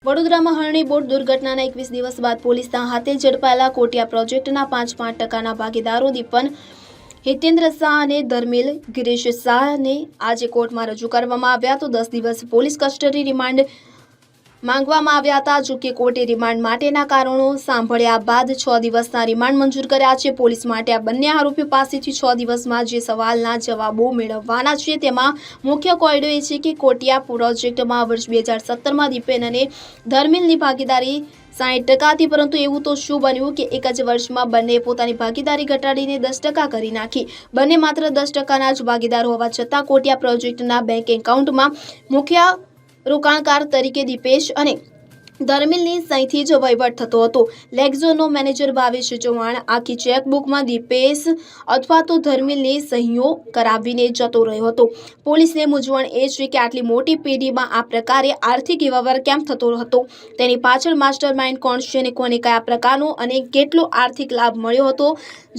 વડોદરામાં હરણી બોટ દુર્ઘટનાના 21 દિવસ બાદ પોલીસના હાથે ઝડપાયેલા કોટિયા પ્રોજેક્ટના 5% ભાગીદારો દીપન હિતેન્દ્ર શાહ અને ધર્મિલ ગિરીશ શાહને આજે કોર્ટમાં રજૂ કરવામાં આવ્યા તો 10 દિવસ પોલીસ કસ્ટડી રિમાન્ડ માંગવામાં આવ્યા હતા. જોકે કોર્ટે રિમાન્ડ માટેના કારણો સાંભળ્યા બાદ 6 દિવસના રિમાન્ડ મંજૂર કર્યા છે. પોલીસ માટે આ બંને આરોપીઓ પાસેથી 6 દિવસમાં જે સવાલના જવાબો મેળવવાના છે તેમાં મુખ્ય કોયડો એ છે કે કોટિયા પ્રોજેક્ટમાં વર્ષ 2017માં દીપેન અને ધર્મિલની ભાગીદારી 60% હતી, પરંતુ એવું તો શું બન્યું કે એક જ વર્ષમાં બંને પોતાની ભાગીદારી ઘટાડીને 10% કરી નાખી. બંને માત્ર 10%ના જ ભાગીદાર હોવા છતાં કોટિયા પ્રોજેક્ટના બેંક એકાઉન્ટમાં મુખ્ય રોકાણકાર તરીકે દીપેશ અને ધર્મિલની સહીથી જ વહીવટ થતો હતો. લેક્ઝોનો મેનેજર ભાવેશ ચૌહાણ આખી ચેકબુકમાં દીપેશ અથવા તો ધર્મિલની સહીઓ કરાવીને જતો રહ્યો હતો. પોલીસને મૂંઝવણ એ છે કે આટલી મોટી પેઢીમાં આ પ્રકારે આર્થિક વ્યવહાર કેમ થતો હતો, તેની પાછળ માસ્ટર માઇન્ડ કોણ છે અને કોને કયા પ્રકારનો અને કેટલો આર્થિક લાભ મળ્યો હતો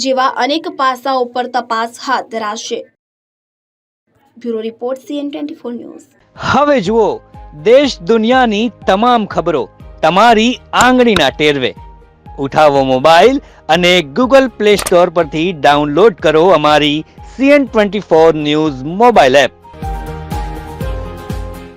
જેવા અનેક પાસાઓ પર તપાસ હાથ ધરાશે. Bureau report CN24 news. હવે જુઓ દેશ દુનિયાની તમામ ખબરો તમારી આંગળીના ટેરવે. ઉઠાવો મોબાઈલ અને Google Play Store પરથી ડાઉનલોડ કરો અમારી CN24 ન્યૂઝ મોબાઈલ એપ.